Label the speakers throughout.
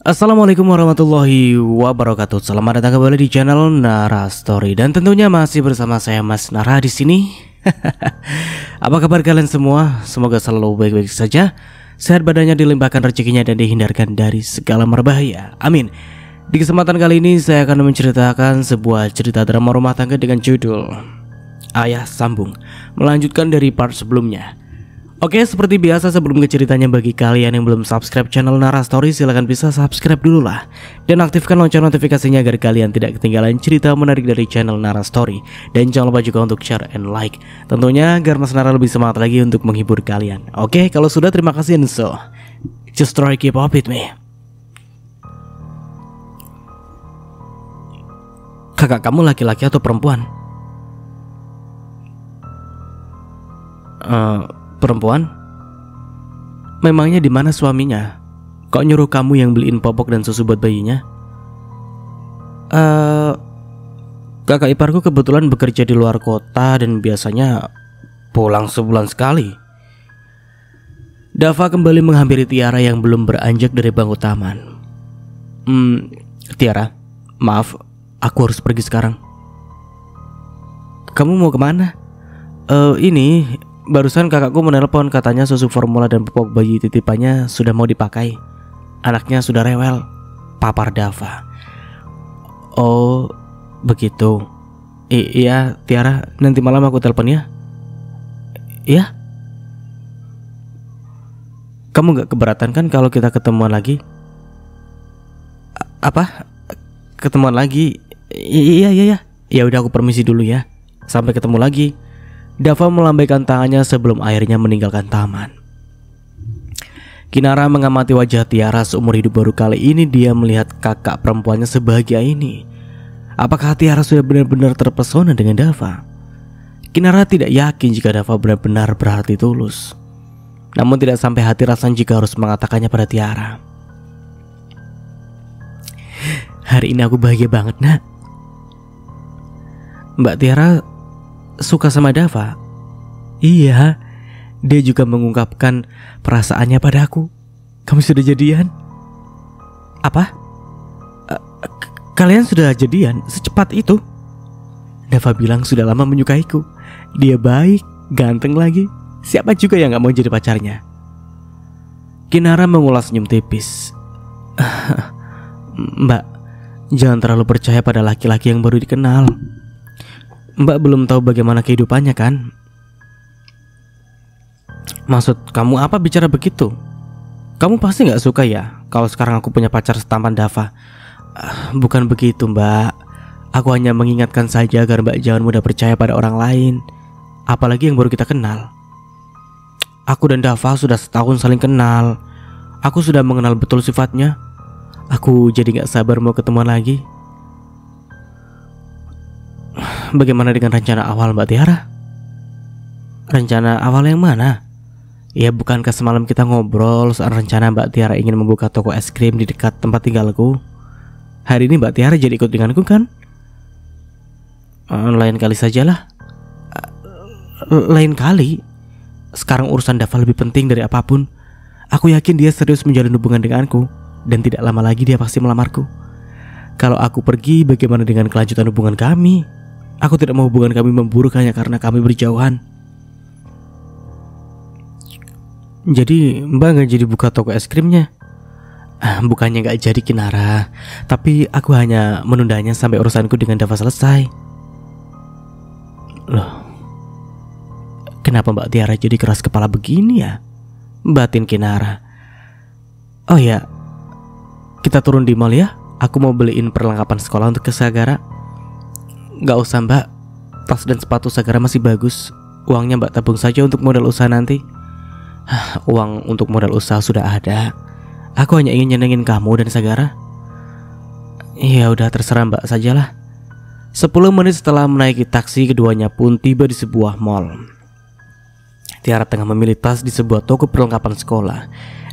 Speaker 1: Assalamualaikum warahmatullahi wabarakatuh. Selamat datang kembali di channel Nara Story dan tentunya masih bersama saya Mas Nara di sini. Apa kabar kalian semua? Semoga selalu baik-baik saja, sehat badannya, dilimpahkan rezekinya dan dihindarkan dari segala berbahaya. Amin. Di kesempatan kali ini saya akan menceritakan sebuah cerita drama rumah tangga dengan judul Ayah Sambung, melanjutkan dari part sebelumnya. Oke, seperti biasa sebelum ke ceritanya, bagi kalian yang belum subscribe channel Nara Story, silahkan bisa subscribe dulu lah dan aktifkan lonceng notifikasinya agar kalian tidak ketinggalan cerita menarik dari channel Nara Story. Dan jangan lupa juga untuk share and like, tentunya agar Mas Nara lebih semangat lagi untuk menghibur kalian. Oke, kalau sudah terima kasih, and so just try keep up with me. Kakak kamu laki-laki atau perempuan? Perempuan? Memangnya di mana suaminya? Kok nyuruh kamu yang beliin popok dan susu buat bayinya? Kakak iparku kebetulan bekerja di luar kota dan biasanya pulang sebulan sekali. Dava kembali menghampiri Tiara yang belum beranjak dari bangku taman. Tiara, maaf, aku harus pergi sekarang. Kamu mau kemana? Ini barusan kakakku menelpon, katanya susu formula dan popok bayi titipannya sudah mau dipakai. Anaknya sudah rewel, papar Dava. Oh, begitu. Iya, Tiara, nanti malam aku telepon ya. Iya? Kamu gak keberatan kan kalau kita ketemuan lagi? Apa? Ketemuan lagi? Iya. Ya udah, aku permisi dulu ya. Sampai ketemu lagi. Dava melambaikan tangannya sebelum akhirnya meninggalkan taman. Kinara mengamati wajah Tiara seumur hidup, baru kali ini dia melihat kakak perempuannya sebahagia ini. Apakah Tiara sudah benar-benar terpesona dengan Dava? Kinara tidak yakin jika Dava benar-benar berhati tulus. Namun tidak sampai hati rasanya jika harus mengatakannya pada Tiara. Hari ini aku bahagia banget, nak. Mbak Tiara suka sama Dava? Iya, dia juga mengungkapkan perasaannya padaku. Kamu sudah jadian? Apa? Kalian sudah jadian secepat itu? Dava bilang sudah lama menyukaiku. Dia baik, ganteng lagi. Siapa juga yang gak mau jadi pacarnya? Kinara mengulas senyum tipis. Mbak, jangan terlalu percaya pada laki-laki yang baru dikenal. Mbak belum tahu bagaimana kehidupannya kan? Maksud kamu apa bicara begitu? Kamu pasti gak suka ya kalau sekarang aku punya pacar setampan Dava? Bukan begitu, Mbak. Aku hanya mengingatkan saja agar Mbak jangan mudah percaya pada orang lain, apalagi yang baru kita kenal. Aku dan Dava sudah setahun saling kenal. Aku sudah mengenal betul sifatnya. Aku jadi gak sabar mau ketemuan lagi. Bagaimana dengan rencana awal Mbak Tiara? Rencana awal yang mana? Ya, bukankah semalam kita ngobrol soal rencana Mbak Tiara ingin membuka toko es krim di dekat tempat tinggalku? Hari ini Mbak Tiara jadi ikut denganku kan? Lain kali sajalah. Lain kali? Sekarang urusan Dava lebih penting dari apapun. Aku yakin dia serius menjalin hubungan denganku, dan tidak lama lagi dia pasti melamarku. Kalau aku pergi, bagaimana dengan kelanjutan hubungan kami? Aku tidak mau hubungan kami memburuk hanya karena kami berjauhan. Jadi Mbak gak jadi buka toko es krimnya? Bukannya gak jadi, Kinara, tapi aku hanya menundanya sampai urusanku dengan Dava selesai. Loh, kenapa Mbak Tiara jadi keras kepala begini ya? Batin Kinara. Oh ya, kita turun di mall ya. Aku mau beliin perlengkapan sekolah untuk ke Sagara. Gak usah, Mbak. Tas dan sepatu Sagara masih bagus. Uangnya Mbak tabung saja untuk modal usaha nanti. Uang untuk modal usaha sudah ada. Aku hanya ingin nyenengin kamu dan Sagara. Ya udah, terserah Mbak sajalah. 10 menit setelah menaiki taksi, keduanya pun tiba di sebuah mall. Tiara tengah memilih tas di sebuah toko perlengkapan sekolah.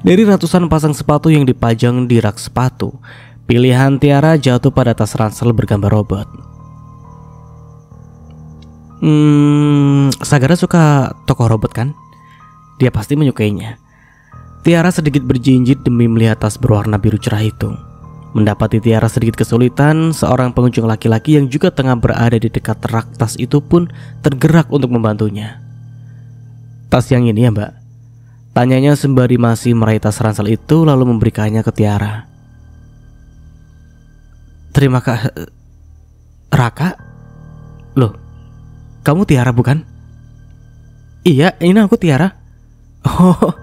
Speaker 1: Dari ratusan pasang sepatu yang dipajang di rak sepatu, pilihan Tiara jatuh pada tas ransel bergambar robot. Sagara suka toko robot kan? Dia pasti menyukainya. Tiara sedikit berjinjit demi melihat tas berwarna biru cerah itu. Mendapati Tiara sedikit kesulitan, seorang pengunjung laki-laki yang juga tengah berada di dekat rak tas itu pun tergerak untuk membantunya. "Tas yang ini ya mbak?" tanyanya sembari masih meraih tas ransel itu lalu memberikannya ke Tiara. "Terima kasih." "Raka? Loh, kamu Tiara bukan?" "Iya, ini aku Tiara." "Oh,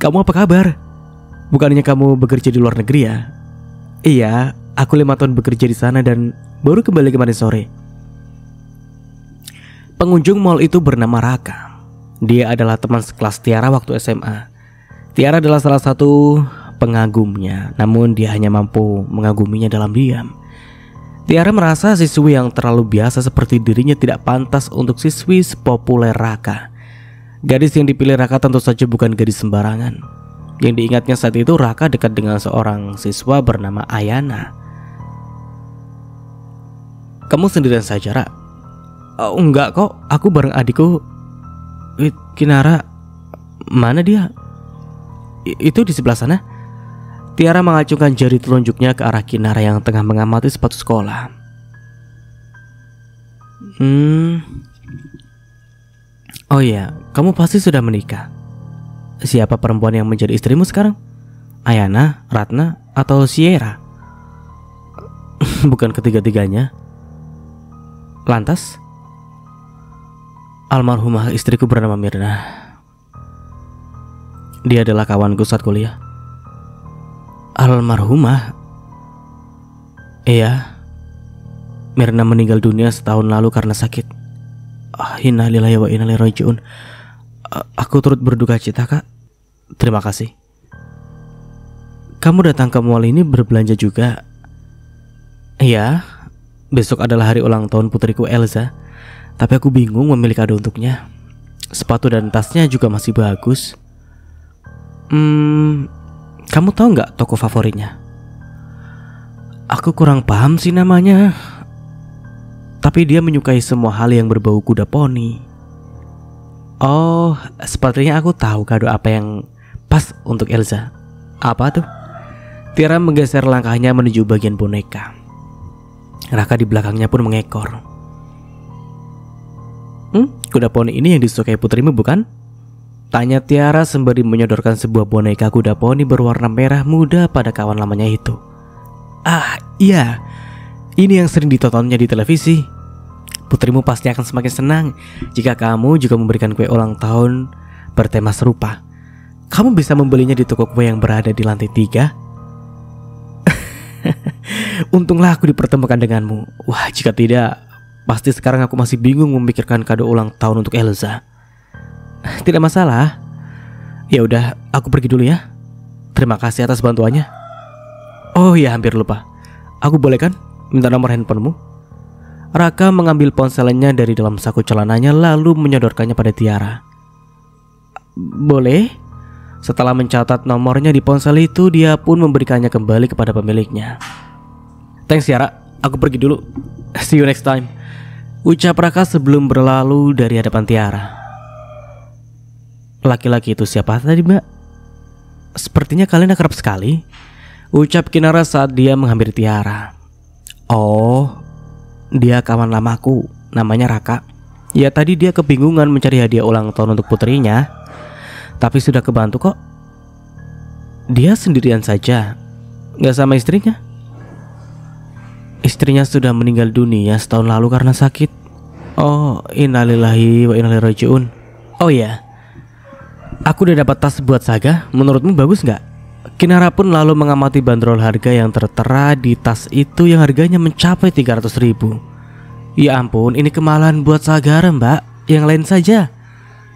Speaker 1: kamu apa kabar? Bukannya kamu bekerja di luar negeri ya?" "Iya, aku 5 tahun bekerja di sana dan baru kembali kemarin sore." Pengunjung mal itu bernama Raka. Dia adalah teman sekelas Tiara waktu SMA. Tiara adalah salah satu pengagumnya, namun dia hanya mampu mengaguminya dalam diam. Tiara merasa siswi yang terlalu biasa seperti dirinya tidak pantas untuk siswi sepopuler Raka. Gadis yang dipilih Raka tentu saja bukan gadis sembarangan. Yang diingatnya saat itu, Raka dekat dengan seorang siswa bernama Ayana. "Kamu sendirian saja, Ra?" "Oh, enggak kok, aku bareng adikku Kinara." "Mana dia?" Itu di sebelah sana." Tiara mengacungkan jari telunjuknya ke arah Kinara yang tengah mengamati sepatu sekolah. "Oh iya, kamu pasti sudah menikah. Siapa perempuan yang menjadi istrimu sekarang? Ayana, Ratna, atau Sierra?" "Bukan ketiga-tiganya." "Lantas?" "Almarhumah istriku bernama Mirna. Dia adalah kawanku saat kuliah." "Almarhumah?" "Iya, Mirna meninggal dunia setahun lalu karena sakit." "Inna lillahi wa inna ilaihi raji'un." "Aku turut berduka cita, Kak." "Terima kasih." "Kamu datang ke mall ini berbelanja juga?" "Iya, besok adalah hari ulang tahun putriku Elsa. Tapi aku bingung memilih kado untuknya. Sepatu dan tasnya juga masih bagus." Kamu tahu nggak toko favoritnya?" "Aku kurang paham sih namanya. Tapi dia menyukai semua hal yang berbau kuda poni." "Oh, sepertinya aku tahu kado apa yang pas untuk Elsa." "Apa tuh?" Tiara menggeser langkahnya menuju bagian boneka. Raka di belakangnya pun mengekor. Kuda poni ini yang disukai putrimu bukan?" tanya Tiara sembari menyodorkan sebuah boneka kuda poni berwarna merah muda pada kawan lamanya itu. "Ah, iya. Ini yang sering ditontonnya di televisi. Putrimu pasti akan semakin senang jika kamu juga memberikan kue ulang tahun bertema serupa. Kamu bisa membelinya di toko kue yang berada di lantai 3. Untunglah aku dipertemukan denganmu. Wah, jika tidak, pasti sekarang aku masih bingung memikirkan kado ulang tahun untuk Elsa." "Tidak masalah. Ya udah, aku pergi dulu ya. Terima kasih atas bantuannya. Oh ya, hampir lupa. Aku boleh kan minta nomor handphonemu?" Raka mengambil ponselnya dari dalam saku celananya lalu menyodorkannya pada Tiara. "Boleh." Setelah mencatat nomornya di ponsel itu, dia pun memberikannya kembali kepada pemiliknya. "Thanks Tiara, aku pergi dulu. See you next time," ucap Raka sebelum berlalu dari hadapan Tiara. "Laki-laki itu siapa tadi, Mbak? Sepertinya kalian akrab sekali," ucap Kinara saat dia menghampiri Tiara. "Oh, dia kawan lamaku, namanya Raka. Ya tadi dia kebingungan mencari hadiah ulang tahun untuk putrinya, tapi sudah kebantu kok. Dia sendirian saja, gak sama istrinya. Istrinya sudah meninggal dunia setahun lalu karena sakit. Oh, innalillahi wa inna ilaihi raji'un. Oh ya, aku udah dapat tas buat Saga. Menurutmu bagus gak?" Kinara pun lalu mengamati bandrol harga yang tertera di tas itu yang harganya mencapai 300.000. "Ya ampun, ini kemahalan buat Sagara, Mbak. Yang lain saja."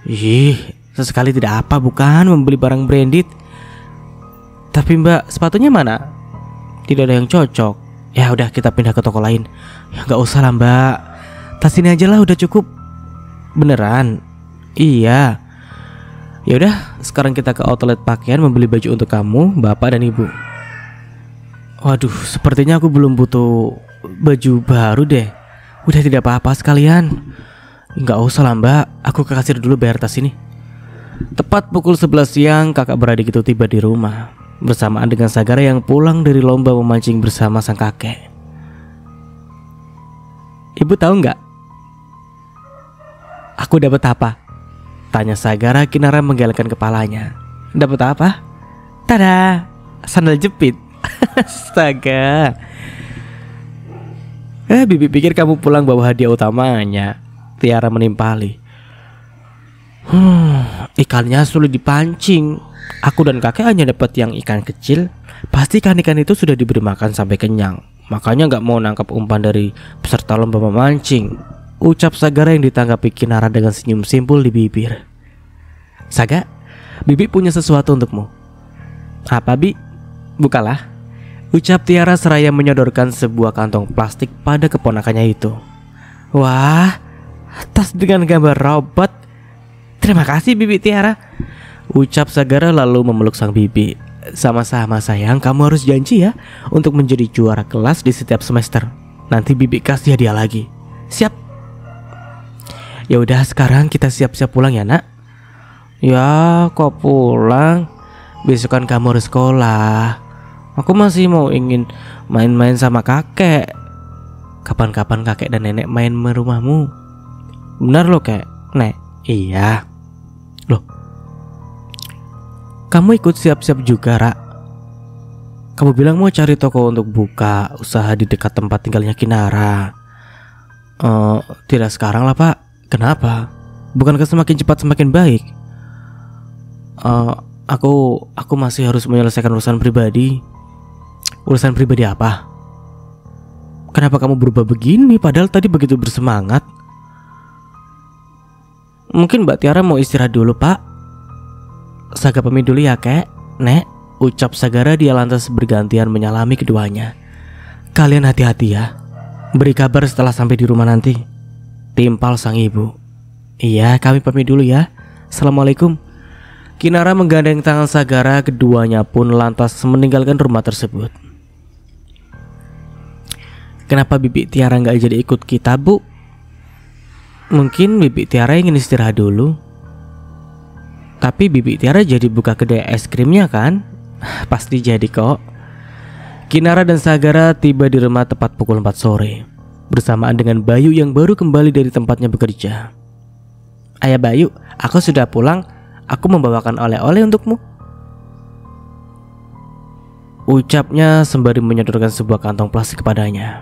Speaker 1: "Ih, sesekali tidak apa bukan membeli barang branded." "Tapi Mbak, sepatunya mana?" "Tidak ada yang cocok." "Ya udah, kita pindah ke toko lain." "Ya nggak usah lah Mbak, tas ini aja lah udah cukup." "Beneran?" "Iya." "Ya udah, sekarang kita ke outlet pakaian membeli baju untuk kamu, bapak dan ibu." "Waduh, sepertinya aku belum butuh baju baru deh. Udah tidak apa-apa sekalian." "Nggak usah lah Mbak, aku ke kasir dulu bayar tas ini." Tepat pukul 11 siang, kakak beradik itu tiba di rumah. bersamaan dengan Sagara yang pulang dari lomba memancing bersama sang kakek. "Ibu tahu nggak aku dapat apa?" tanya Sagara. Kinara menggelengkan kepalanya. "Dapat apa?" "Tada, sandal jepit." Astaga. Bibi pikir kamu pulang bawa hadiah utamanya, Tiara menimpali. Ikannya sulit dipancing. Aku dan kakek hanya dapat yang ikan kecil. Pasti ikan-ikan itu sudah diberi makan sampai kenyang. Makanya gak mau nangkap umpan dari peserta lomba memancing, ucap Sagara yang ditanggapi Kinara dengan senyum simpul di bibir. "Saga, Bibi punya sesuatu untukmu." "Apa, Bi?" "Bukalah," ucap Tiara seraya menyodorkan sebuah kantong plastik pada keponakannya itu. "Wah, tas dengan gambar robot. Terima kasih Bibi Tiara," ucap Sagara lalu memeluk sang bibi. "Sama-sama sayang, kamu harus janji ya untuk menjadi juara kelas di setiap semester. Nanti Bibi kasih hadiah lagi." "Siap." "Ya udah, sekarang kita siap-siap pulang ya, Nak." "Ya, kok pulang? Besok kan kamu harus sekolah. Aku masih ingin main-main sama kakek." "Kapan-kapan kakek dan nenek main ke rumahmu." "Benar loh, Kek." "Nek." "Iya." "Loh, kamu ikut siap-siap juga, Ra? Kamu bilang mau cari toko untuk buka usaha di dekat tempat tinggalnya Kinara." Tidak sekarang lah, Pak." "Kenapa? Bukankah semakin cepat semakin baik?" Aku masih harus menyelesaikan urusan pribadi." "Urusan pribadi apa? Kenapa kamu berubah begini padahal tadi begitu bersemangat?" "Mungkin Mbak Tiara mau istirahat dulu, Pak." "Saga pamit dulu ya, Kek, Nek," ucap Sagara. Dia lantas bergantian menyalami keduanya. "Kalian hati-hati ya. Beri kabar setelah sampai di rumah nanti," timpal sang ibu. "Iya, kami pamit dulu ya. Assalamualaikum." Kinara menggandeng tangan Sagara. Keduanya pun lantas meninggalkan rumah tersebut. "Kenapa Bibi Tiara nggak jadi ikut kita, Bu?" "Mungkin Bibi Tiara ingin istirahat dulu." "Tapi Bibi Tiara jadi buka kedai es krimnya kan?" "Pasti jadi kok." Kinara dan Sagara tiba di rumah tepat pukul 4 sore, bersamaan dengan Bayu yang baru kembali dari tempatnya bekerja. "Ayah Bayu, aku sudah pulang. Aku membawakan oleh-oleh untukmu," ucapnya sembari menyodorkan sebuah kantong plastik kepadanya.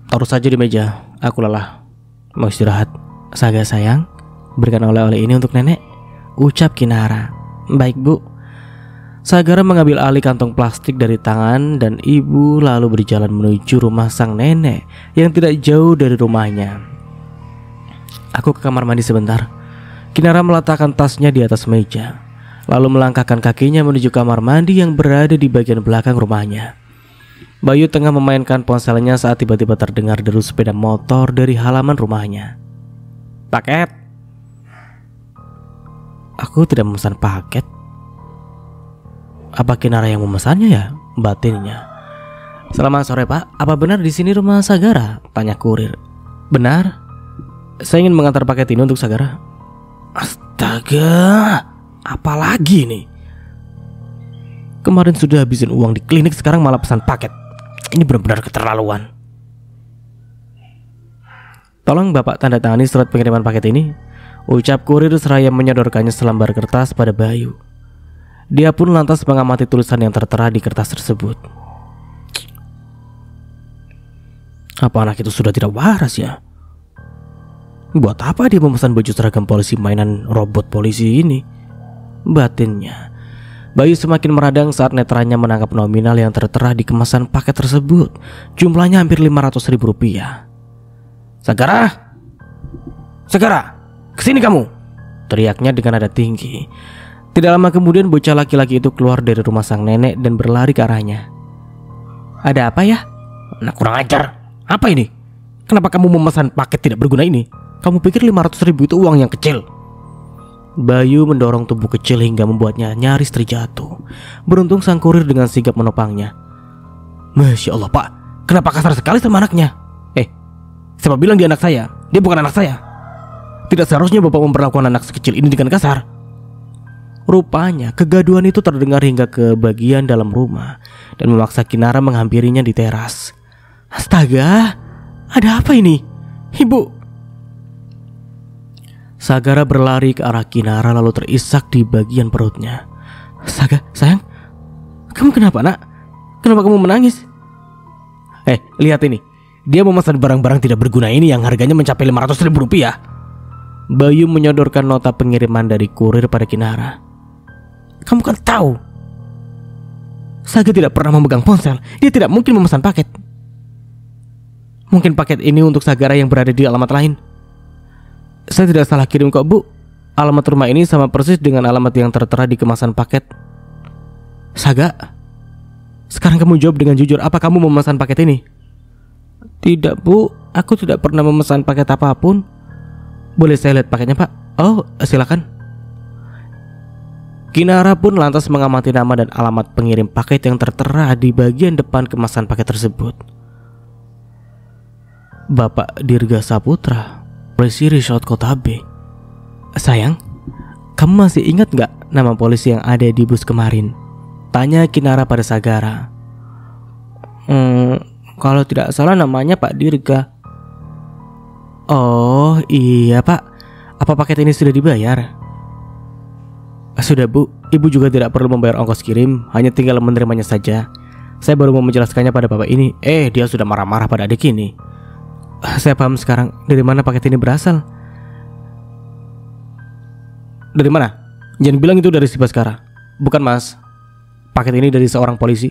Speaker 1: "Taruh saja di meja, aku lelah, mau istirahat." "Saga sayang, berikan oleh-oleh ini untuk nenek," ucap Kinara. "Baik, Bu." Sagara mengambil alih kantong plastik dari tangan dan ibu lalu berjalan menuju rumah sang nenek yang tidak jauh dari rumahnya. "Aku ke kamar mandi sebentar." Kinara meletakkan tasnya di atas meja, lalu melangkahkan kakinya menuju kamar mandi yang berada di bagian belakang rumahnya. Bayu tengah memainkan ponselnya saat tiba-tiba terdengar deru sepeda motor dari halaman rumahnya. "Paket." "Aku tidak memesan paket." "Apa Kinara yang memesannya ya?" batinnya. "Selamat sore, Pak. Apa benar di sini rumah Sagara?" tanya kurir. "Benar. Saya ingin mengantar paket ini untuk Sagara." "Astaga, apa lagi nih? Kemarin sudah habisin uang di klinik, sekarang malah pesan paket. Ini benar-benar keterlaluan." "Tolong Bapak tanda tangani surat pengiriman paket ini," ucap kurir seraya menyodorkannya selembar kertas pada Bayu. Dia pun lantas mengamati tulisan yang tertera di kertas tersebut. Apa anak itu sudah tidak waras ya? Buat apa dia memesan baju seragam polisi mainan robot polisi ini? Batinnya. Bayu semakin meradang saat netranya menangkap nominal yang tertera di kemasan paket tersebut. Jumlahnya hampir Rp500.000. "Sagara! Sagara! Kesini kamu!" teriaknya dengan nada tinggi. Tidak lama kemudian bocah laki-laki itu keluar dari rumah sang nenek dan berlari ke arahnya. "Ada apa ya?" "Anak kurang ajar. Apa ini? Kenapa kamu memesan paket tidak berguna ini? Kamu pikir 500.000 itu uang yang kecil?" Bayu mendorong tubuh kecil hingga membuatnya nyaris terjatuh. Beruntung sang kurir dengan sigap menopangnya. "Masya Allah Pak, kenapa kasar sekali sama anaknya? Siapa bilang dia anak saya? Dia bukan anak saya. Tidak seharusnya Bapak memperlakukan anak sekecil ini dengan kasar." Rupanya kegaduhan itu terdengar hingga ke bagian dalam rumah dan memaksa Kinara menghampirinya di teras. Astaga, ada apa ini? Ibu. Sagara berlari ke arah Kinara lalu terisak di bagian perutnya. Saga, sayang, kamu kenapa nak? Kenapa kamu menangis? Lihat ini. Dia memesan barang-barang tidak berguna ini yang harganya mencapai 500.000 rupiah. Bayu menyodorkan nota pengiriman dari kurir pada Kinara. Kamu kan tahu, Saga tidak pernah memegang ponsel. Dia tidak mungkin memesan paket. Mungkin paket ini untuk Sagara yang berada di alamat lain. Saya tidak salah kirim kok, Bu. Alamat rumah ini sama persis dengan alamat yang tertera di kemasan paket. Saga, sekarang kamu jawab dengan jujur, apa kamu memesan paket ini? Tidak, Bu. Aku tidak pernah memesan paket apapun. Boleh saya lihat paketnya, Pak? Oh, silakan. Kinara pun lantas mengamati nama dan alamat pengirim paket yang tertera di bagian depan kemasan paket tersebut. Bapak Dirga Saputra, polisi Resort Kota B. Sayang, kamu masih ingat gak nama polisi yang ada di bus kemarin? Tanya Kinara pada Sagara. Kalau tidak salah namanya Pak Dirga. Oh iya Pak, apa paket ini sudah dibayar? Sudah Bu, Ibu juga tidak perlu membayar ongkos kirim, hanya tinggal menerimanya saja. Saya baru mau menjelaskannya pada Bapak ini. Dia sudah marah-marah pada adik ini. Saya paham sekarang dari mana paket ini berasal. Dari mana? Jangan bilang itu dari si Baskara. Bukan Mas, paket ini dari seorang polisi.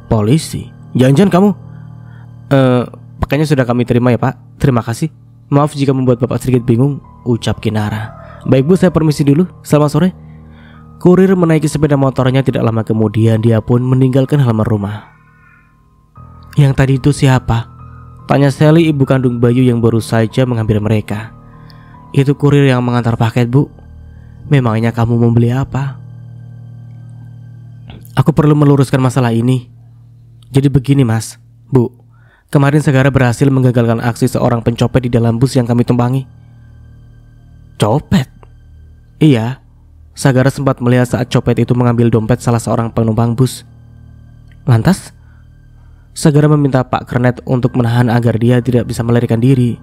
Speaker 1: Polisi? Jangan-jangan kamu paketnya sudah kami terima ya Pak. Terima kasih. Maaf jika membuat Bapak sedikit bingung, ucap Kinara. Baik Bu, saya permisi dulu. Selamat sore. Kurir menaiki sepeda motornya. Tidak lama kemudian dia pun meninggalkan halaman rumah. Yang tadi itu siapa? Tanya Sally, ibu kandung Bayu yang baru saja mengambil mereka. Itu kurir yang mengantar paket Bu. Memangnya kamu mau beli apa? Aku perlu meluruskan masalah ini. Jadi begini Mas, Bu, kemarin Sagara berhasil menggagalkan aksi seorang pencopet di dalam bus yang kami tumpangi. Copet? Iya, Sagara sempat melihat saat copet itu mengambil dompet salah seorang penumpang bus. Lantas, Sagara meminta Pak Kernet untuk menahan agar dia tidak bisa melarikan diri.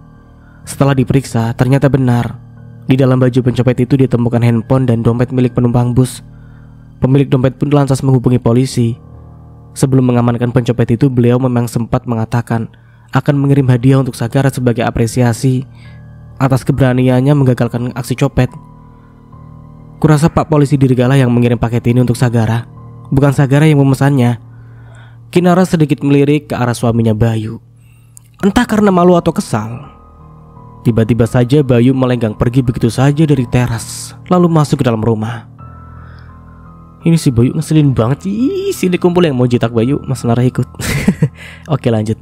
Speaker 1: Setelah diperiksa, ternyata benar. Di dalam baju pencopet itu ditemukan handphone dan dompet milik penumpang bus. Pemilik dompet pun lantas menghubungi polisi. Sebelum mengamankan pencopet itu, beliau memang sempat mengatakan akan mengirim hadiah untuk Sagara sebagai apresiasi atas keberaniannya menggagalkan aksi copet. Kurasa Pak Polisi Dirgala yang mengirim paket ini untuk Sagara, bukan Sagara yang memesannya. Kinara sedikit melirik ke arah suaminya Bayu. Entah karena malu atau kesal, tiba-tiba saja Bayu melenggang pergi begitu saja dari teras, lalu masuk ke dalam rumah. Ini si Bayu ngeselin banget. Sini kumpul yang mau jitak Bayu. Mas Nara ikut. Oke lanjut.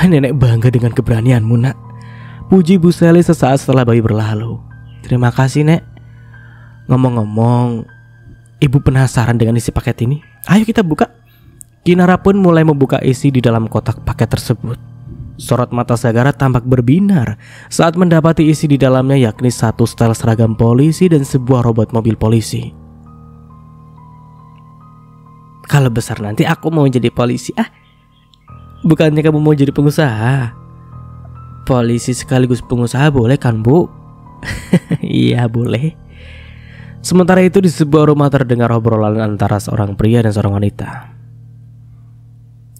Speaker 1: Nenek bangga dengan keberanianmu nak, puji Bu Sally sesaat setelah Bayu berlalu. Terima kasih Nek. Ngomong-ngomong, Ibu penasaran dengan isi paket ini? Ayo kita buka. Kinara pun mulai membuka isi di dalam kotak paket tersebut. Sorot mata Sagara tampak berbinar saat mendapati isi di dalamnya, yakni satu setel seragam polisi dan sebuah robot mobil polisi. Kalau besar nanti aku mau jadi polisi. Bukannya kamu mau jadi pengusaha? Polisi sekaligus pengusaha boleh kan Bu? Iya boleh. Sementara itu di sebuah rumah terdengar obrolan antara seorang pria dan seorang wanita.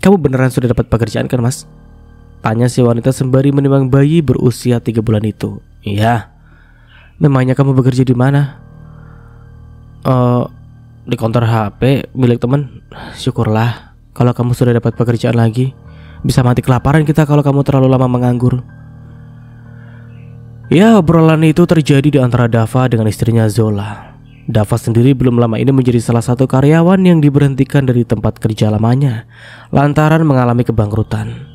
Speaker 1: Kamu beneran sudah dapat pekerjaan kan Mas? Tanya si wanita sembari menimbang bayi berusia 3 bulan itu. Iya. Memangnya kamu bekerja di mana? Di konter HP milik teman. Syukurlah kalau kamu sudah dapat pekerjaan lagi. Bisa mati kelaparan kita kalau kamu terlalu lama menganggur. Ya, obrolan itu terjadi di antara Dava dengan istrinya Zola. Dava sendiri belum lama ini menjadi salah satu karyawan yang diberhentikan dari tempat kerja lamanya lantaran mengalami kebangkrutan.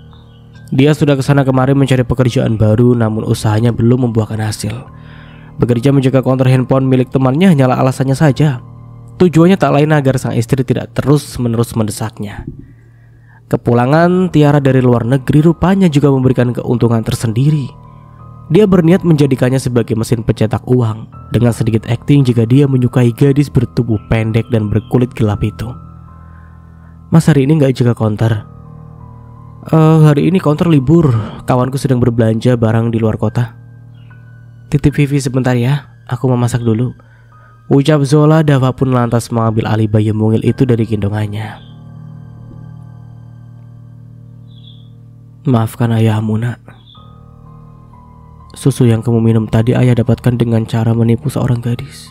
Speaker 1: Dia sudah kesana kemari mencari pekerjaan baru, namun usahanya belum membuahkan hasil. Bekerja menjaga konter handphone milik temannya hanyalah alasannya saja. Tujuannya tak lain agar sang istri tidak terus-menerus mendesaknya. Kepulangan Tiara dari luar negeri rupanya juga memberikan keuntungan tersendiri. Dia berniat menjadikannya sebagai mesin pencetak uang dengan sedikit akting jika dia menyukai gadis bertubuh pendek dan berkulit gelap itu. Mas, hari ini gak jaga counter? Hari ini counter libur. Kawanku sedang berbelanja barang di luar kota. Titip Vivi sebentar ya, aku mau masak dulu, ucap Zola. Dava pun lantas mengambil alih bayi mungil itu dari gendongannya. Maafkan ayahmu, nak. Susu yang kamu minum tadi ayah dapatkan dengan cara menipu seorang gadis.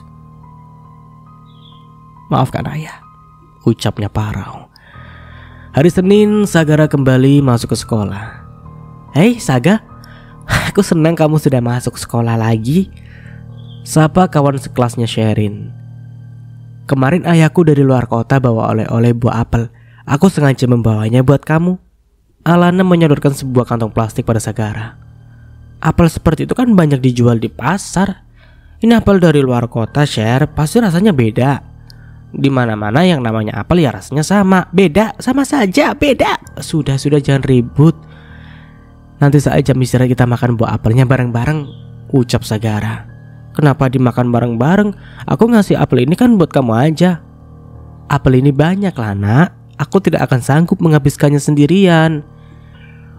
Speaker 1: Maafkan ayah, ucapnya parau. Hari Senin, Sagara kembali masuk ke sekolah. Hei Saga, aku senang kamu sudah masuk sekolah lagi, sapa kawan sekelasnya Sherin. Kemarin ayahku dari luar kota bawa oleh-oleh buah apel. Aku sengaja membawanya buat kamu. Alana menyodorkan sebuah kantong plastik pada Sagara. Apel seperti itu kan banyak dijual di pasar. Ini apel dari luar kota, Sher, pasti rasanya beda. Di mana-mana yang namanya apel ya rasanya sama. Beda, sama saja, beda. Sudah jangan ribut. Nanti saat jam istirahat kita makan buah apelnya bareng-bareng, ucap Sagara. Kenapa dimakan bareng-bareng? Aku ngasih apel ini kan buat kamu aja. Apel ini banyak lah, nak. Aku tidak akan sanggup menghabiskannya sendirian.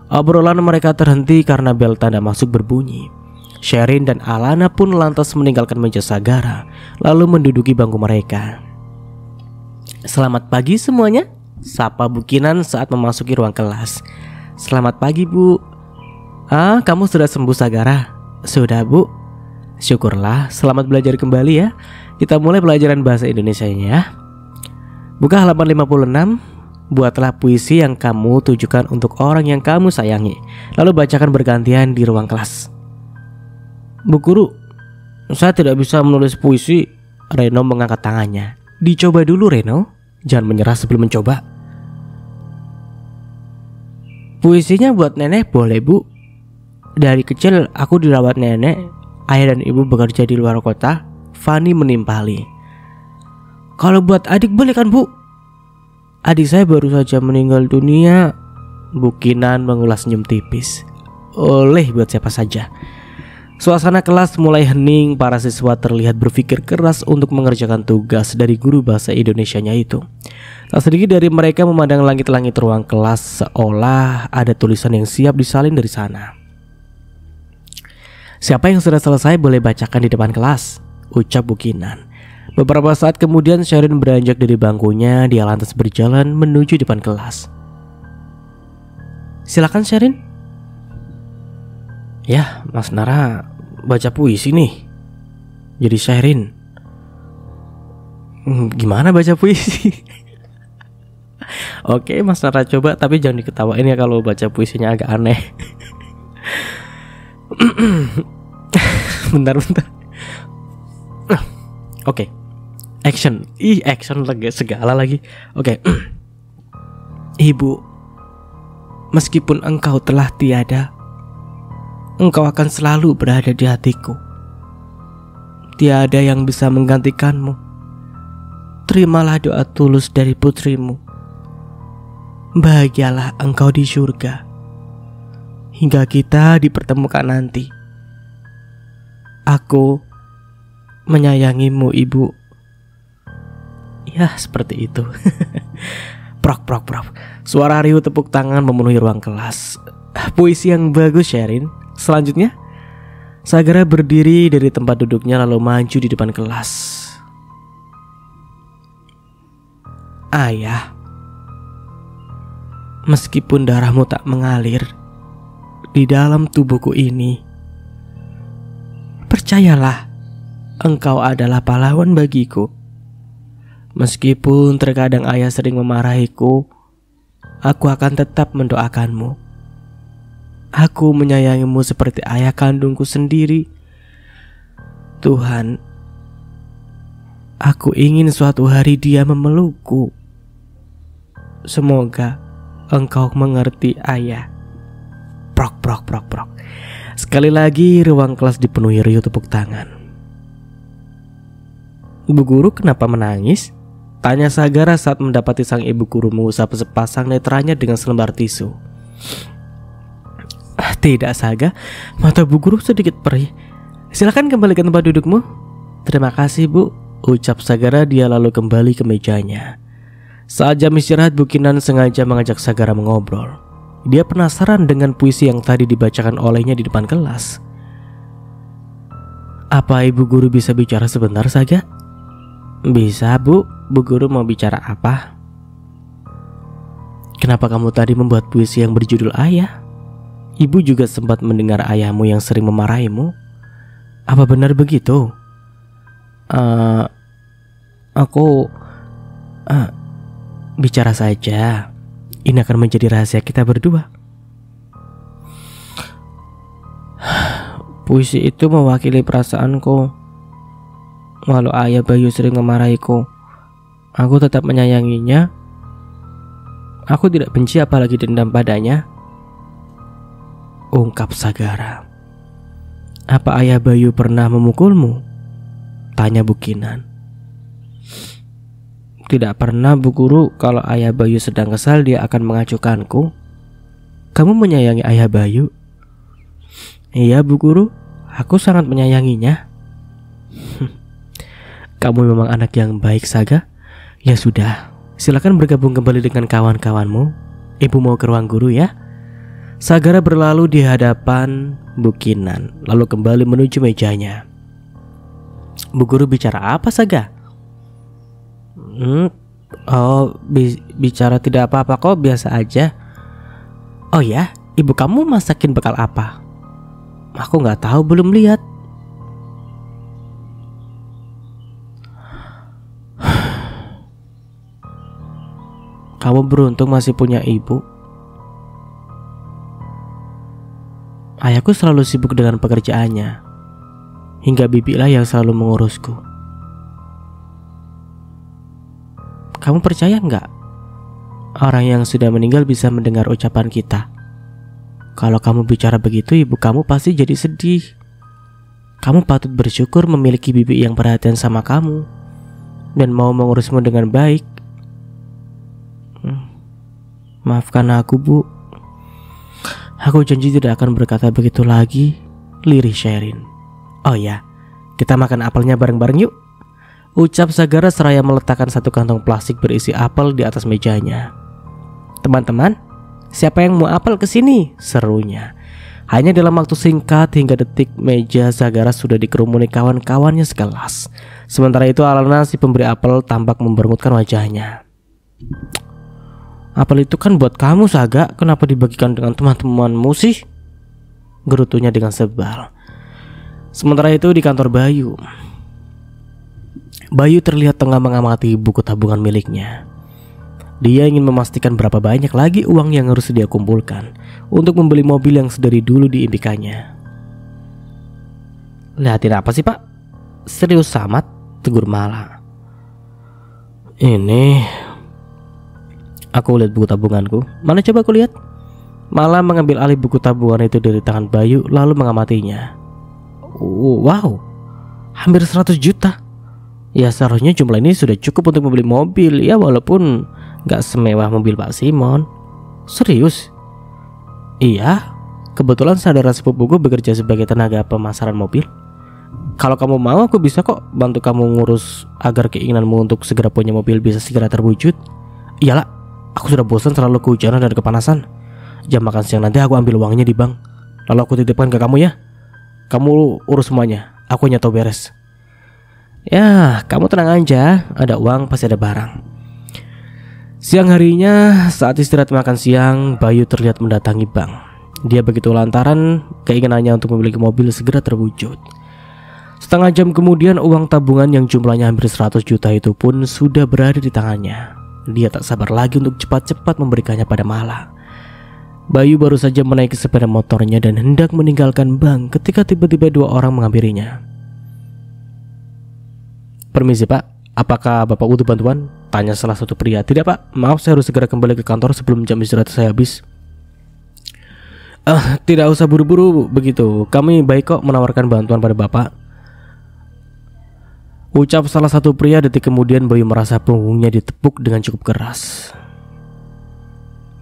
Speaker 1: Obrolan mereka terhenti karena bel tanda masuk berbunyi. Sherin dan Alana pun lantas meninggalkan meja Sagara, lalu menduduki bangku mereka. Selamat pagi semuanya, sapa Bu Kinan saat memasuki ruang kelas. Selamat pagi, Bu. Kamu sudah sembuh, Sagara? Sudah, Bu. Syukurlah, selamat belajar kembali ya. Kita mulai pelajaran bahasa Indonesianya ya. Buka halaman 56. Buatlah puisi yang kamu tujukan untuk orang yang kamu sayangi, lalu bacakan bergantian di ruang kelas. Bu Guru, saya tidak bisa menulis puisi. Reno mengangkat tangannya. Dicoba dulu, Reno. Jangan menyerah sebelum mencoba. Puisinya buat nenek boleh, Bu? Dari kecil aku dirawat nenek. Ayah dan ibu bekerja di luar kota. Fani menimpali. Kalau buat adik boleh kan, Bu? Adik saya baru saja meninggal dunia. Bu Kinan mengulas senyum tipis. Oleh buat siapa saja. Suasana kelas mulai hening. Para siswa terlihat berpikir keras untuk mengerjakan tugas dari guru bahasa Indonesianya itu. Tak sedikit dari mereka memandang langit-langit ruang kelas seolah ada tulisan yang siap disalin dari sana. Siapa yang sudah selesai boleh bacakan di depan kelas, ucap Bu Kinan. Beberapa saat kemudian Sherin beranjak dari bangkunya. Dia lantas berjalan menuju depan kelas. Silakan Sherin. Ya, Mas Nara baca puisi nih. Jadi Sherin, gimana baca puisi? Oke, Mas Nara coba, tapi jangan diketawain ya kalau baca puisinya agak aneh. Bentar. Oke. Action. Action lagi segala lagi. Oke. Ibu, meskipun engkau telah tiada, engkau akan selalu berada di hatiku. Tiada yang bisa menggantikanmu. Terimalah doa tulus dari putrimu. Bahagialah engkau di surga hingga kita dipertemukan nanti. Aku menyayangimu, Ibu. Ya, seperti itu. Prok. Suara riuh tepuk tangan memenuhi ruang kelas. Puisi yang bagus, Sherin. Selanjutnya, Sagara berdiri dari tempat duduknya lalu maju di depan kelas. Ayah, meskipun darahmu tak mengalir di dalam tubuhku ini, percayalah, engkau adalah pahlawan bagiku. Meskipun terkadang ayah sering memarahiku, aku akan tetap mendoakanmu. Aku menyayangimu seperti ayah kandungku sendiri. Tuhan, aku ingin suatu hari dia memelukku. Semoga engkau mengerti, ayah. Prok. Sekali lagi ruang kelas dipenuhi riuh tepuk tangan. Bu Guru kenapa menangis? Tanya Sagara saat mendapati sang ibu guru mengusap sepasang netranya dengan selembar tisu. Tidak Saga, mata Bu Guru sedikit perih. Silakan kembali ke tempat dudukmu. Terima kasih Bu, ucap Sagara. Dia lalu kembali ke mejanya. Saat jam istirahat, Bu Kinan sengaja mengajak Sagara mengobrol. Dia penasaran dengan puisi yang tadi dibacakan olehnya di depan kelas. Apa Ibu Guru bisa bicara sebentar Saga? Bisa Bu, Bu Guru mau bicara apa? Kenapa kamu tadi membuat puisi yang berjudul Ayah? Ibu juga sempat mendengar ayahmu yang sering memarahimu. Apa benar begitu? Aku bicara saja. Ini akan menjadi rahasia kita berdua. Puisi itu mewakili perasaanku. Walau ayah Bayu sering memarahiku, aku tetap menyayanginya. Aku tidak benci apalagi dendam padanya, ungkap Sagara. Apa ayah Bayu pernah memukulmu? Tanya Bu Kinan. Tidak pernah Bu Guru. Kalau ayah Bayu sedang kesal, dia akan mengacukanku. Kamu menyayangi ayah Bayu? Iya Bu Guru, aku sangat menyayanginya. Kamu memang anak yang baik Saga. Ya sudah, silakan bergabung kembali dengan kawan-kawanmu. Ibu mau ke ruang guru ya. Sagara berlalu di hadapan Bu Kinan, lalu kembali menuju mejanya. Bu Guru bicara apa Saga? Bicara tidak apa-apa kok, biasa aja. Oh ya, ibu kamu masakin bekal apa? Aku nggak tahu, belum lihat. Kamu beruntung masih punya ibu. Ayahku selalu sibuk dengan pekerjaannya, hingga bibilah yang selalu mengurusku. Kamu percaya nggak? Orang yang sudah meninggal bisa mendengar ucapan kita. Kalau kamu bicara begitu, ibu kamu pasti jadi sedih. Kamu patut bersyukur memiliki bibi yang perhatian sama kamu dan mau mengurusmu dengan baik. Maafkan aku Bu. Aku janji tidak akan berkata begitu lagi, lirih Sherin. Oh ya, kita makan apelnya bareng-bareng yuk, ucap Sagara seraya meletakkan satu kantong plastik berisi apel di atas mejanya. Teman-teman, siapa yang mau apel kesini? Serunya. Hanya dalam waktu singkat hingga detik, meja Sagara sudah dikerumuni kawan-kawannya sekelas. Sementara itu Alana si pemberi apel tampak memberngutkan wajahnya. Apel itu kan buat kamu Saga, kenapa dibagikan dengan teman-temanmu sih? Gerutunya dengan sebal. Sementara itu di kantor Bayu terlihat tengah mengamati buku tabungan miliknya. Dia ingin memastikan berapa banyak lagi uang yang harus dia kumpulkan untuk membeli mobil yang sedari dulu diimpikannya. Lihatin apa sih Pak? Serius amat, tegur Mala. Ini aku lihat buku tabunganku. Mana coba aku lihat. Mala mengambil alih buku tabungan itu dari tangan Bayu lalu mengamatinya. Wow, hampir 100 juta. Ya seharusnya jumlah ini sudah cukup untuk membeli mobil. Ya walaupun gak semewah mobil Pak Simon. Serius? Iya, kebetulan saudara sepupuku bekerja sebagai tenaga pemasaran mobil. Kalau kamu mau aku bisa kok bantu kamu ngurus agar keinginanmu untuk segera punya mobil bisa segera terwujud. Iyalah, aku sudah bosan selalu kehujanan dan kepanasan. Jam makan siang nanti aku ambil uangnya di bank, lalu aku titipkan ke kamu ya. Kamu urus semuanya, aku nyetor beres. Ya, kamu tenang aja, ada uang pasti ada barang. Siang harinya, saat istirahat makan siang, Bayu terlihat mendatangi bank. Dia begitu lantaran keinginannya untuk memiliki mobil segera terwujud. Setengah jam kemudian uang tabungan yang jumlahnya hampir 100 juta itu pun sudah berada di tangannya. Dia tak sabar lagi untuk cepat-cepat memberikannya pada Mala. Bayu baru saja menaiki sepeda motornya dan hendak meninggalkan bank ketika tiba-tiba dua orang menghampirinya. Permisi Pak, apakah Bapak butuh bantuan? Tanya salah satu pria. Tidak Pak, maaf saya harus segera kembali ke kantor sebelum jam istirahat saya habis. Tidak usah buru-buru begitu, kami baik kok menawarkan bantuan pada Bapak, ucap salah satu pria. Detik kemudian Bayu merasa punggungnya ditepuk dengan cukup keras.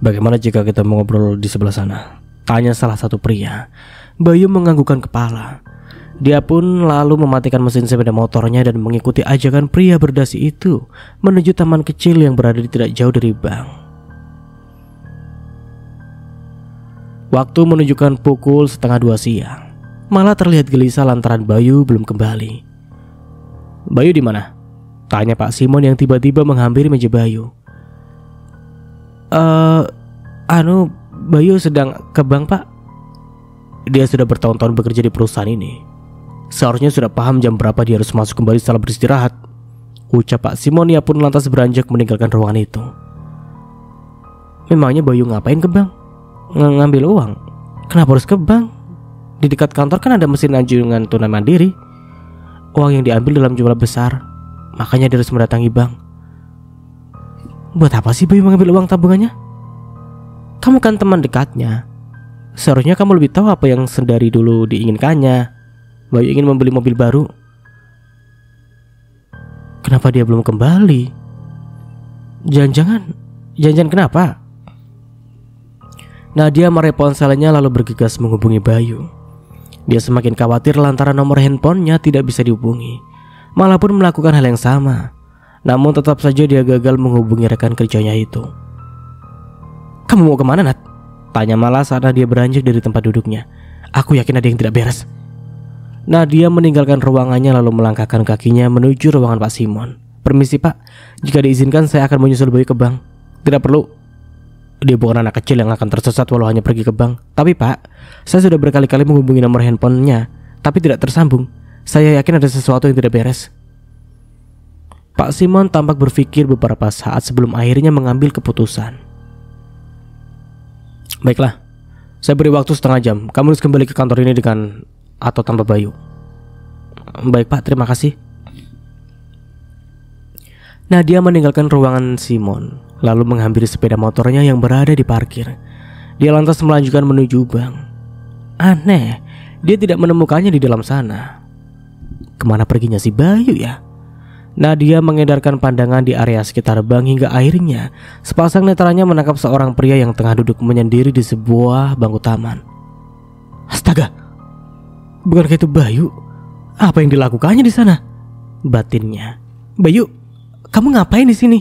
Speaker 1: Bagaimana jika kita mengobrol di sebelah sana? Tanya salah satu pria. Bayu menganggukkan kepala. Dia pun lalu mematikan mesin sepeda motornya dan mengikuti ajakan pria berdasi itu menuju taman kecil yang berada di tidak jauh dari bank. Waktu menunjukkan pukul 1:30 siang. Malah terlihat gelisah lantaran Bayu belum kembali. "Bayu di mana?" tanya Pak Simon yang tiba-tiba menghampiri meja Bayu. Bayu sedang ke bank, Pak. Dia sudah bertahun-tahun bekerja di perusahaan ini. Seharusnya sudah paham jam berapa dia harus masuk kembali setelah beristirahat, ucap Pak Simon. Ia pun lantas beranjak meninggalkan ruangan itu. Memangnya Bayu ngapain ke bank? Ngambil uang? Kenapa harus ke bank? Di dekat kantor kan ada mesin anjungan tunai mandiri. Uang yang diambil dalam jumlah besar, makanya dia harus mendatangi bank. Buat apa sih Bayu mengambil uang tabungannya? Kamu kan teman dekatnya. Seharusnya kamu lebih tahu apa yang sedari dulu diinginkannya. Bayu ingin membeli mobil baru. Kenapa dia belum kembali? Jangan kenapa? Nadia meraih ponselnya lalu bergegas menghubungi Bayu. Dia semakin khawatir lantaran nomor handphonenya tidak bisa dihubungi. Malah pun melakukan hal yang sama. Namun tetap saja dia gagal menghubungi rekan kerjanya itu. "Kamu mau kemana, Nat?" tanya Mala saat Nadia beranjak dari tempat duduknya. "Aku yakin ada yang tidak beres." Nadia meninggalkan ruangannya lalu melangkahkan kakinya menuju ruangan Pak Simon. "Permisi Pak, jika diizinkan saya akan menyusul Bayu ke bank." "Tidak perlu. Dia bukan anak kecil yang akan tersesat walau hanya pergi ke bank." "Tapi Pak, saya sudah berkali-kali menghubungi nomor handphonenya, tapi tidak tersambung. Saya yakin ada sesuatu yang tidak beres." Pak Simon tampak berpikir beberapa saat sebelum akhirnya mengambil keputusan. "Baiklah, saya beri waktu setengah jam. Kamu harus kembali ke kantor ini dengan atau tanpa Bayu." "Baik Pak, terima kasih." Nadia meninggalkan ruangan Simon lalu menghampiri sepeda motornya yang berada di parkir. Dia lantas melanjutkan menuju bank. Aneh, dia tidak menemukannya di dalam sana. Kemana perginya si Bayu ya? Nadia mengedarkan pandangan di area sekitar bank hingga akhirnya sepasang netranya menangkap seorang pria yang tengah duduk menyendiri di sebuah bangku taman. Astaga, bukankah itu Bayu? Apa yang dilakukannya di sana? Batinnya. "Bayu, kamu ngapain di sini?"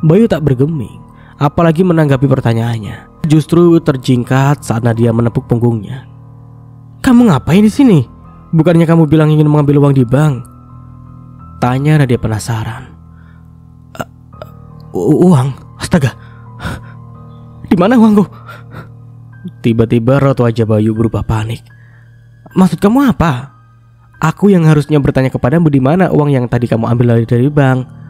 Speaker 1: Bayu tak bergeming, apalagi menanggapi pertanyaannya. Justru terjingkat saat Nadia menepuk punggungnya. "Kamu ngapain di sini? Bukannya kamu bilang ingin mengambil uang di bank?" tanya Nadia penasaran. Uang? Astaga, di mana uangku?" Tiba-tiba raut wajah Bayu berubah panik. "Maksud kamu apa? Aku yang harusnya bertanya kepadamu di mana uang yang tadi kamu ambil dari bank."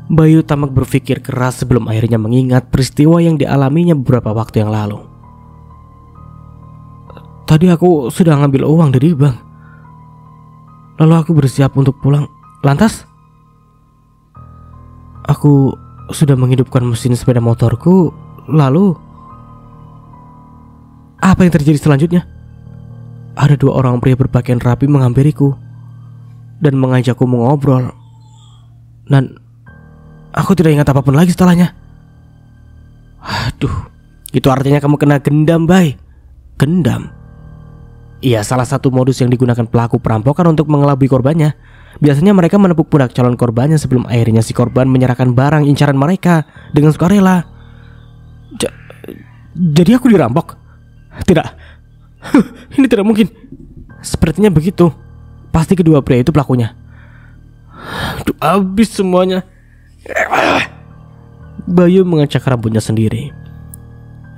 Speaker 1: Bayu tamak berpikir keras sebelum akhirnya mengingat peristiwa yang dialaminya beberapa waktu yang lalu. "Tadi aku sudah ngambil uang dari bank. Lalu aku bersiap untuk pulang. Lantas aku sudah menghidupkan mesin sepeda motorku. Lalu apa yang terjadi selanjutnya? Ada dua orang pria berpakaian rapi menghampiriku dan mengajakku mengobrol. Dan aku tidak ingat apapun lagi setelahnya." "Aduh, itu artinya kamu kena gendam, Bay." "Gendam?" "Iya, salah satu modus yang digunakan pelaku perampokan untuk mengelabui korbannya. Biasanya mereka menepuk pundak calon korbannya sebelum akhirnya si korban menyerahkan barang incaran mereka dengan sukarela." Jadi aku dirampok?" "Tidak. Ini tidak mungkin." "Sepertinya begitu. Pasti kedua pria itu pelakunya." "Aduh, habis semuanya." Bayu mengacak rambutnya sendiri.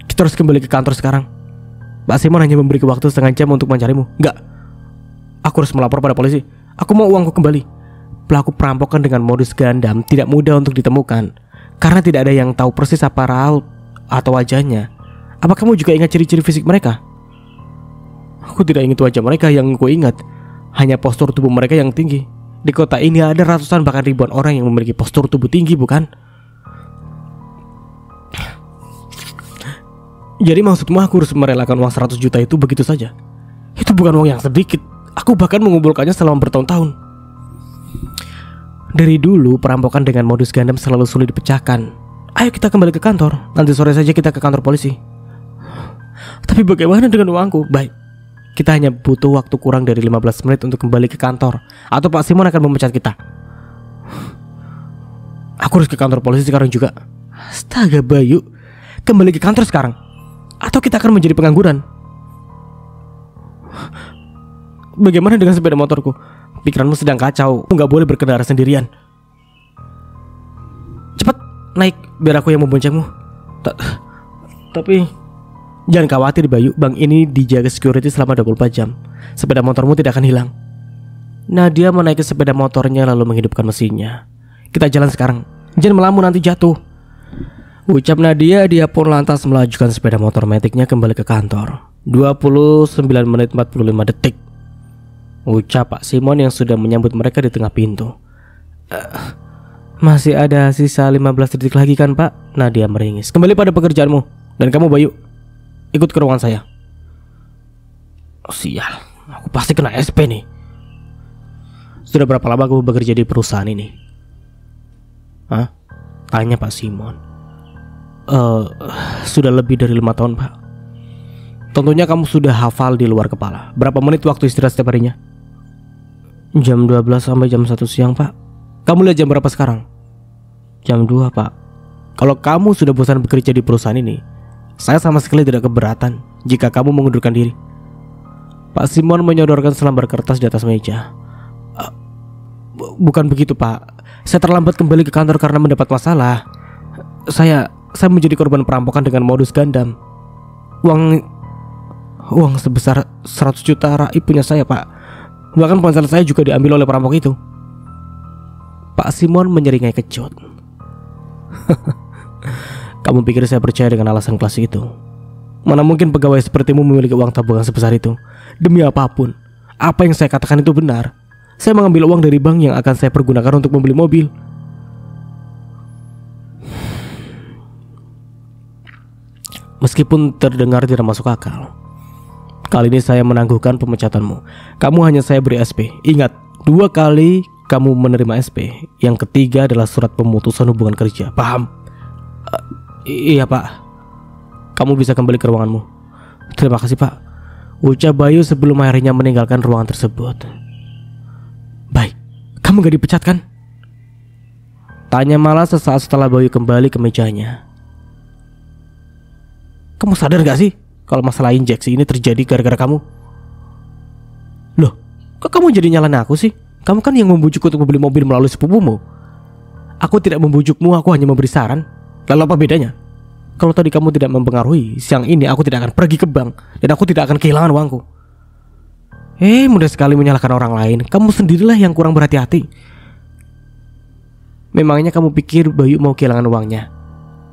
Speaker 1: "Kita harus kembali ke kantor sekarang. Pak Simon hanya memberi waktu setengah jam untuk mencarimu." "Enggak. Aku harus melapor pada polisi. Aku mau uangku kembali." Pelaku perampokan dengan modus gandam tidak mudah untuk ditemukan karena tidak ada yang tahu persis apa raut atau wajahnya. "Apa kamu juga ingat ciri-ciri fisik mereka?" "Aku tidak ingat wajah mereka. Yang aku ingat hanya postur tubuh mereka yang tinggi. Di kota ini ada ratusan bahkan ribuan orang yang memiliki postur tubuh tinggi, bukan?" "Jadi maksudmu aku harus merelakan uang 100 juta itu begitu saja? Itu bukan uang yang sedikit. Aku bahkan mengumpulkannya selama bertahun-tahun." "Dari dulu perampokan dengan modus gandam selalu sulit dipecahkan. Ayo kita kembali ke kantor. Nanti sore saja kita ke kantor polisi." Tapi bagaimana dengan uangku? Baik, kita hanya butuh waktu kurang dari 15 menit untuk kembali ke kantor, atau Pak Simon akan memecat kita. Aku harus ke kantor polisi sekarang juga. Astaga Bayu, kembali ke kantor sekarang, atau kita akan menjadi pengangguran. Bagaimana dengan sepeda motorku? Pikiranmu sedang kacau. Aku gak boleh berkendara sendirian. Cepat naik, biar aku yang memboncengmu. Tapi jangan khawatir Bayu, bank ini dijaga security selama 24 jam. Sepeda motormu tidak akan hilang. Nadia menaiki sepeda motornya lalu menghidupkan mesinnya. Kita jalan sekarang, jangan melamun nanti jatuh, ucap Nadia. Dia pun lantas melajukan sepeda motor metiknya kembali ke kantor. 29 menit 45 detik, ucap Pak Simon yang sudah menyambut mereka di tengah pintu. Masih ada sisa 15 detik lagi kan Pak? Nadia meringis. Kembali pada pekerjaanmu. Dan kamu Bayu, ikut ke ruangan saya. Oh, sial, aku pasti kena SP nih. Sudah berapa lama kamu bekerja di perusahaan ini? Hah? Tanya Pak Simon. Sudah lebih dari 5 tahun Pak. Tentunya kamu sudah hafal di luar kepala. Berapa menit waktu istirahat setiap harinya? Jam 12 sampai jam 1 siang Pak. Kamu lihat jam berapa sekarang? Jam 2 Pak. Kalau kamu sudah bosan bekerja di perusahaan ini, saya sama sekali tidak keberatan jika kamu mengundurkan diri. Pak Simon menyodorkan selembar kertas di atas meja. Bukan begitu Pak. Saya terlambat kembali ke kantor karena mendapat masalah. Saya menjadi korban perampokan dengan modus gandam. Uang sebesar 100 juta raib punya saya Pak. Bahkan ponsel saya juga diambil oleh perampok itu. Pak Simon menyeringai kecut. Kamu pikir saya percaya dengan alasan kelas itu? Mana mungkin pegawai sepertimu memiliki uang tabungan sebesar itu. Demi apapun, apa yang saya katakan itu benar. Saya mengambil uang dari bank yang akan saya pergunakan untuk membeli mobil. Meskipun terdengar tidak masuk akal, kali ini saya menangguhkan pemecatanmu. Kamu hanya saya beri SP. Ingat, 2 kali kamu menerima SP. Yang ketiga adalah surat pemutusan hubungan kerja. Paham? Iya Pak. Kamu bisa kembali ke ruanganmu. Terima kasih Pak, ucap Bayu sebelum akhirnya meninggalkan ruangan tersebut. Baik, kamu gak dipecat kan? Tanya malah sesaat setelah Bayu kembali ke mejanya. Kamu sadar gak sih kalau masalah injeksi ini terjadi gara-gara kamu? Loh, kok kamu jadi nyalain aku sih? Kamu kan yang membujuk untuk membeli mobil melalui sepupumu. Aku tidak membujukmu, aku hanya memberi saran. Lalu apa bedanya? Kalau tadi kamu tidak mempengaruhi, siang ini aku tidak akan pergi ke bank dan aku tidak akan kehilangan uangku. Mudah sekali menyalahkan orang lain. Kamu sendirilah yang kurang berhati-hati. Memangnya kamu pikir Bayu mau kehilangan uangnya?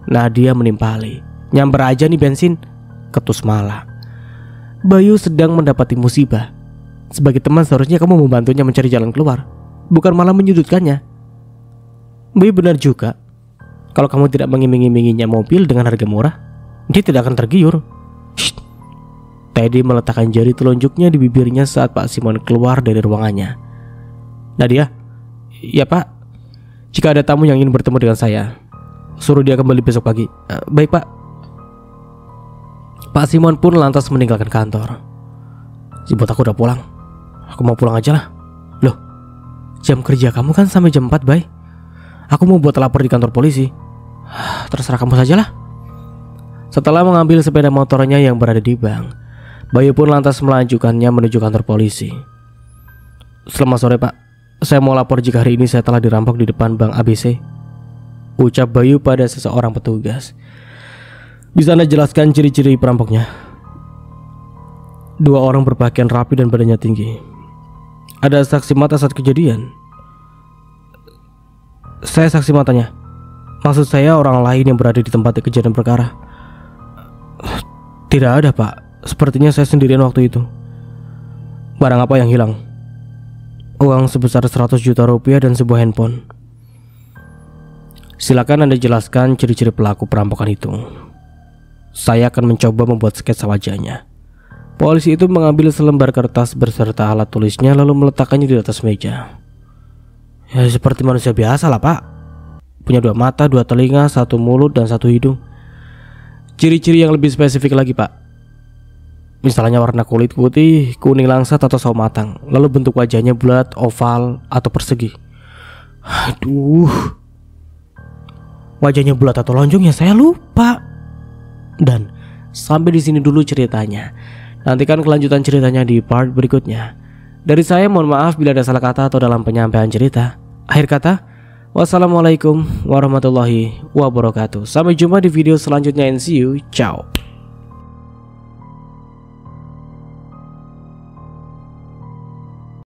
Speaker 1: Nadia menimpali. Nyamber aja nih bensin, ketus malah. Bayu sedang mendapati musibah. Sebagai teman seharusnya kamu membantunya mencari jalan keluar, bukan malah menyudutkannya. Bayu benar juga. Kalau kamu tidak mengiming-iminginya mobil dengan harga murah, dia tidak akan tergiur. Shh. Teddy meletakkan jari telunjuknya di bibirnya saat Pak Simon keluar dari ruangannya. Nadia, ya Pak, jika ada tamu yang ingin bertemu dengan saya, suruh dia kembali besok pagi. Baik Pak. Pak Simon pun lantas meninggalkan kantor. Jemput aku udah pulang. Aku mau pulang aja lah. Loh, jam kerja kamu kan sampai jam 4 Bay. Aku mau buat lapor di kantor polisi. Terserah kamu sajalah. Setelah mengambil sepeda motornya yang berada di bank, Bayu pun lantas melanjutkannya menuju kantor polisi. Selamat sore Pak, saya mau lapor jika hari ini saya telah dirampok di depan bank ABC, ucap Bayu pada seseorang petugas. Bisa Anda jelaskan ciri-ciri perampoknya? 2 orang berpakaian rapi dan badannya tinggi. Ada saksi mata saat kejadian? Saya saksi matanya. Maksud saya orang lain yang berada di tempat kejadian perkara. Tidak ada Pak, sepertinya saya sendirian waktu itu. Barang apa yang hilang? Uang sebesar 100 juta rupiah dan sebuah handphone. Silakan Anda jelaskan ciri-ciri pelaku perampokan itu. Saya akan mencoba membuat sketsa wajahnya. Polisi itu mengambil selembar kertas beserta alat tulisnya lalu meletakkannya di atas meja. Ya seperti manusia biasa lah Pak. Punya 2 mata, 2 telinga, 1 mulut dan 1 hidung. Ciri-ciri yang lebih spesifik lagi Pak. Misalnya warna kulit putih, kuning langsat atau sawo matang. Lalu bentuk wajahnya bulat, oval, atau persegi. Aduh, wajahnya bulat atau lonjong ya saya lupa. Dan sampai di sini dulu ceritanya. Nantikan kelanjutan ceritanya di part berikutnya. Dari saya mohon maaf bila ada salah kata atau dalam penyampaian cerita. Akhir kata, wassalamualaikum warahmatullahi wabarakatuh. Sampai jumpa di video selanjutnya and see you. Ciao.